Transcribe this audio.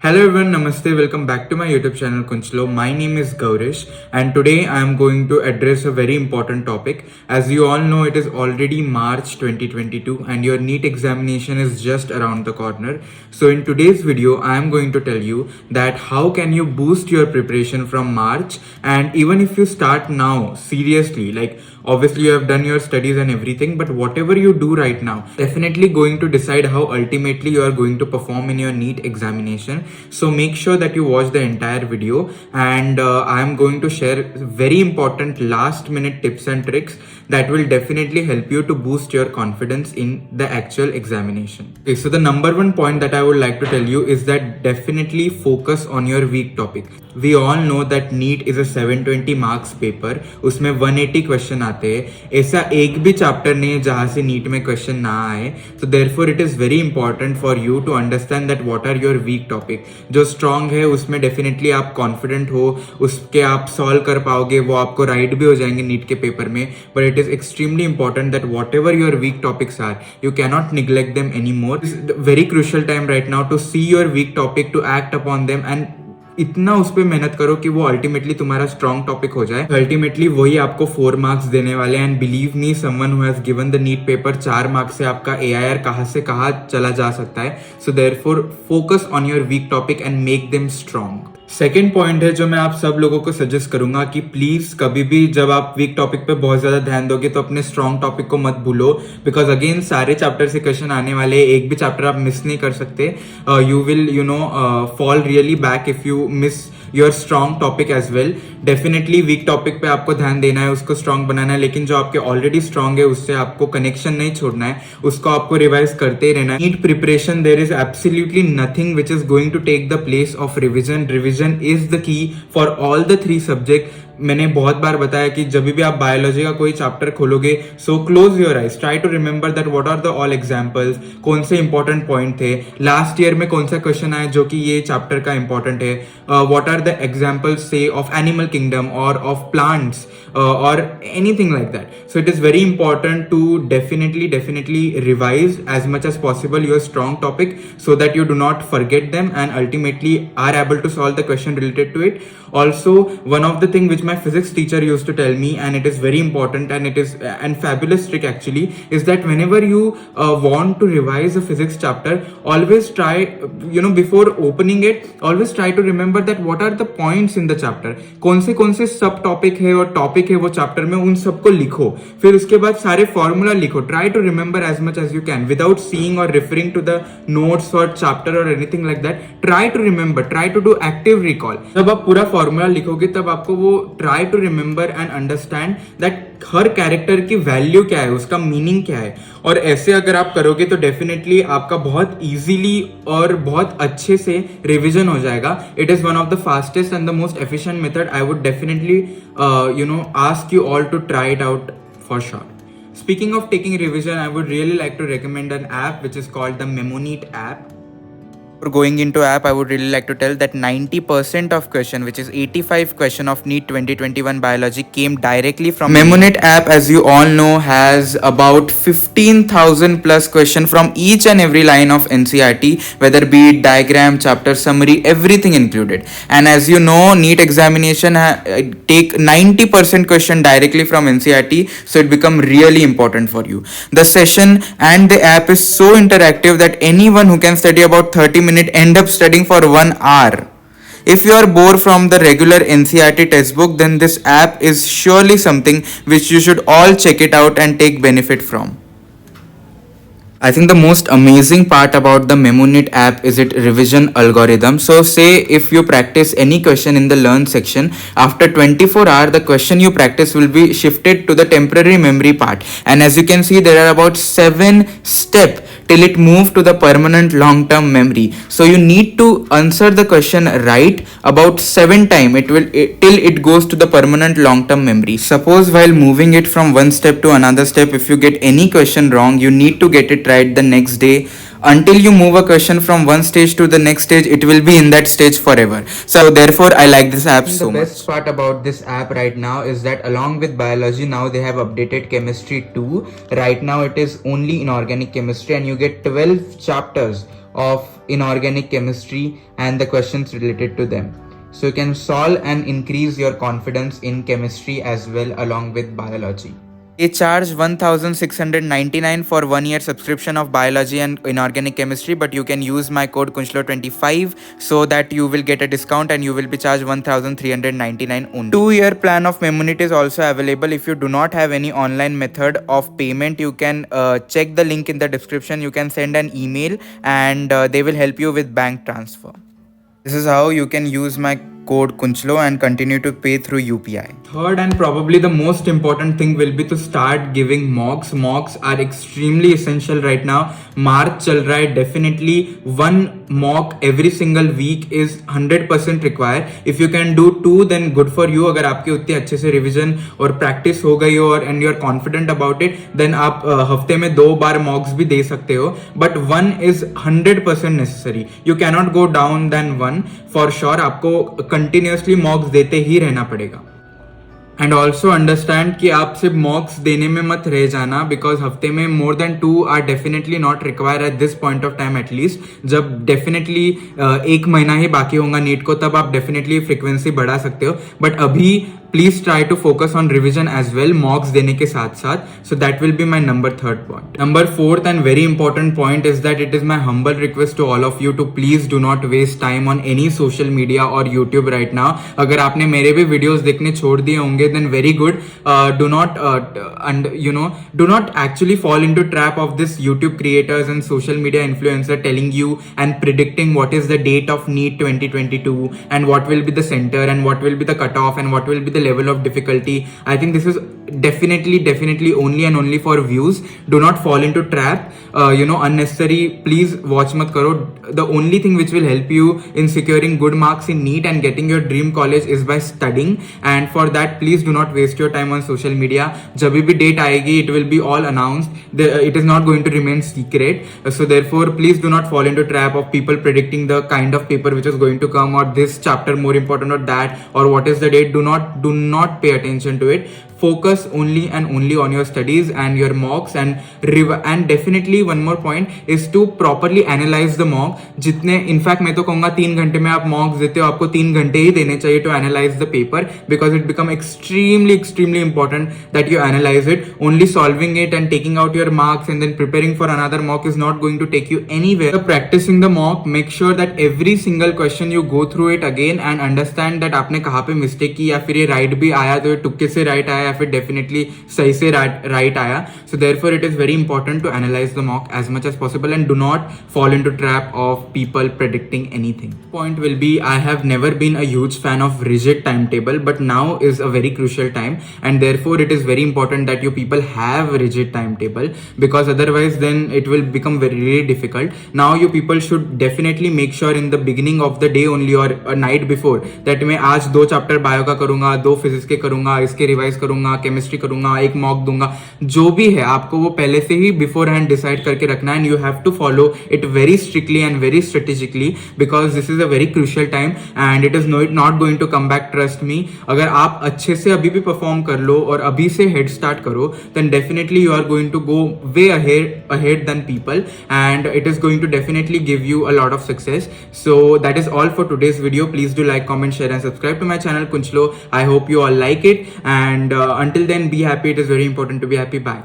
Hello everyone, Namaste. Welcome back to my YouTube channel Kunchlo. My name is Gaurish and today I am going to address a very important topic. As you all know, it is already March 2022 and your NEET examination is just around the corner. So in today's video, I am going to tell you that how can you boost your preparation from March, and even if you start now, seriously, like obviously you have done your studies and everything, but whatever you do right now definitely going to decide how ultimately you are going to perform in your NEET examination. So make sure that you watch the entire video, and I am going to share very important last minute tips and tricks that will definitely help you to boost your confidence in the actual examination. Okay, so the number one point that I would like to tell you is that definitely focus on your weak topic. We all know that NEET is a 720 marks paper. उसमें 180 question आते हैं. ऐसा एक भी chapter नहीं है जहां से NEET में क्वेश्चन ना आए. So therefore it is very important for you to understand that what are your weak topic. जो strong है उसमें definitely आप confident हो, उसके आप solve कर पाओगे, वो आपको right भी हो जाएंगे NEET के पेपर में. But it is extremely important that whatever your weak topics are, you cannot neglect them anymore. It's a very crucial time right now to see your weak topic, to act upon them and इतना उस पर मेहनत करो कि वो ultimately तुम्हारा strong topic हो जाए. अल्टीमेटली वही आपको 4 मार्क्स देने वाले हैं. And believe me, someone who has given the NEET paper, 4 marks से आपका AIR कहाँ से कहाँ चला जा सकता है. So therefore focus on your weak topic and make them strong. Second point है जो मैं आप सब लोगों को सजेस्ट करूंगा कि प्लीज कभी भी जब आप वीक टॉपिक पे बहुत ज्यादा ध्यान दोगे तो अपने स्ट्रॉन्ग टॉपिक को मत भूलो. बिकॉज अगेन सारे चैप्टर से क्वेश्चन आने वाले, एक भी चैप्टर आप मिस नहीं कर सकते. You will fall really back if you miss your strong topic as well. Definitely weak topic पे आपको ध्यान देना है, उसको स्ट्रॉन्ग बनाना है, लेकिन जो आपके ऑलरेडी स्ट्रॉन्ग है उससे आपको कनेक्शन नहीं छोड़ना है, उसको आपको रिवाइज करते ही रहना है. NEET preparation, there is absolutely nothing which is going to take the place of revision. Revision is the key for all the 3 subject. मैंने बहुत बार बताया कि जब भी आप बायोलॉजी का कोई चैप्टर खोलोगे, so close your eyes, try to remember that what are the all examples, कौन से इंपॉर्टेंट पॉइंट थे लास्ट ईयर में, कौन सा क्वेश्चन आया जो कि ये चैप्टर का इंपॉर्टेंट है, व्हाट आर द एग्जांपल्स से ऑफ एनिमल किंगडम और of plants or anything like that. So it is very important to definitely revise as much as possible your strong topic so that you do not forget them and ultimately are able to solve the question related to it. Also, one of the thing which my physics teacher used to tell me, and it is very important and it is and fabulous trick actually, is that whenever you want to revise a physics chapter, always try, before opening it, always try to remember that what are the points in the chapter, कौन से सब topic है और topic है वो chapter में, उन सबको लिखो. फिर उसके बाद सारे फॉर्मूला लिखो. Try to remember as much as you can without seeing और रेफरिंग टू द नोट्स और चैप्टर और anything like that. Try to remember, try to do active recall. जब आप पूरा फॉर्मूला लिखोगे तब आपको वो try to remember and understand that हर कैरेक्टर की वैल्यू क्या है, उसका मीनिंग क्या है. और ऐसे अगर आप करोगे तो डेफिनेटली आपका बहुत इजीली और बहुत अच्छे से रिवीजन हो जाएगा. It is one of the fastest and the most efficient method. I would definitely ask you all to try it out for sure. Speaking of taking revision, I would really like to recommend an app which is called the Memoneat app. For going into app, I would really like to tell that 90% of question, which is 85 question of NEET 2021 biology, came directly from Memoneat app. As you all know, has about 15,000 plus question from each and every line of NCERT, whether be it diagram, chapter summary, everything included. And as you know, NEET examination take 90% question directly from NCERT, so it become really important for you. The session and the app is so interactive that anyone who can study about 30 minutes end up studying for 1 hour. If you are bored from the regular NCERT textbook, then this app is surely something which you should all check it out and take benefit from. I think the most amazing part about the Memoneat app is its revision algorithm. So say if you practice any question in the learn section, after 24 hours the question you practice will be shifted to the temporary memory part. And as you can see, there are about 7 steps till it move to the permanent long term memory. So you need to answer the question right about 7 times till it goes to the permanent long term memory. Suppose while moving it from one step to another step, if you get any question wrong, you need to get it right the next day. Until you move a question from one stage to the next stage, it will be in that stage forever. So therefore I like this app so much. The best part about this app right now is that along with biology, now they have updated chemistry too. Right now it is only inorganic chemistry and you get 12 chapters of inorganic chemistry and the questions related to them. So you can solve and increase your confidence in chemistry as well along with biology. They charge 1699 for 1 year subscription of biology and inorganic chemistry, but you can use my code Kunchlo25 so that you will get a discount and you will be charged 1399 only. 2-year plan of Memonit is also available. If you do not have any online method of payment, you can check the link in the description. You can send an email and they will help you with bank transfer. This is how you can use my code Kunchlo and continue to pay through UPI. Third and probably the most important thing will be to start giving mocks. Mocks are extremely essential right now. March chal raha hai, definitely one mock every single week is 100% required. If you can do 2 then good for you. अगर आपके उतने अच्छे से revision और practice हो गई हो और and you are confident about it then आप हफ्ते में 2 बार मॉक्स भी दे सकते हो, but 1 is 100% necessary. You cannot go down than 1 for sure. आपको कंटिन्यूसली मॉक्स देते ही रहना पड़ेगा. एंड ऑल्सो अंडरस्टैंड कि आप सिर्फ मॉक्स देने में मत रह जाना, बिकॉज हफ्ते में more than 2 are definitely not require at this point of time at least. जब डेफिनेटली 1 महीना ही बाकी होगा नीट को, तब आप डेफिनेटली फ्रिक्वेंसी बढ़ा सकते हो. बट अभी please try to focus on revision as well, mocks देने के साथ साथ. So that will be my number 3rd point. Number 4th and very important point is that it is my humble request to all of you to please do not waste time on any social media और YouTube right now. अगर आपने मेरे भी videos देखने छोड़ दिए होंगे then very good. Do not do not actually fall into trap of this YouTube creators and social media influencer telling you and predicting what is the date of NEET 2022 and what will be the center and what will be the cutoff and what will be the level of difficulty. I think this is definitely only and only for views. Do not fall into trap. Unnecessary please watch mat karo. The only thing which will help you in securing good marks in NEET and getting your dream college is by studying, and for that please do not waste your time on social media. जब भी date आएगी it will be all announced. It is not going to remain secret. So therefore please do not fall into trap of people predicting the kind of paper which is going to come, or this chapter more important or that, or what is the date. Do not pay attention to it. Focus only and only on your studies and your mocks and definitely one more point is to properly analyze the mock. जितने in fact मैं तो कहूँगा 3 घंटे में आप मॉक्स देते हो, आपको 3 घंटे ही देने चाहिए to analyze the paper, because it become extremely important that you analyze it. Only solving it and taking out your marks and then preparing for another mock is not going to take you anywhere. So practicing the mock, make sure that every single question you go through it again and understand that आपने कहाँ पे mistake की, या फिर ये right भी आया तो ये तुक्के से राइट आया या फिर डेफिनेटली सही से राइट आया. So therefore it is very important to analyse the mock as much as possible and do not fall into trap of people predicting anything. Point will be, I have never been a huge fan of rigid timetable, but now is a very crucial time, and therefore it is very important that you people have rigid timetable, because otherwise then it will become very difficult. Now you people should definitely make sure in the beginning of the day only or a night before that मैं आज 2 chapter bio का करूंगा, 2 physics के करूंगा, इसके revise करूंगा, chemistry करूंगा, 1 mock दूंगा. जो भी है आपको वो पहले से ही बिफोर हैंड डिसाइड करके रखना है, and you have to follow it very strictly and very strategically, because this is a very crucial time and it is not going to come back, trust me. अगर आप अच्छे से अभी भी perform कर लो और अभी से हेड स्टार्ट करो, then definitely you are going to go way ahead than people, and it is going to definitely give you a lot of success. So that is all for today's video. Please do like, comment, share and subscribe to my channel Kunchlo. I hope you all like it, and until then be happy. It is very important to be happy. Bye.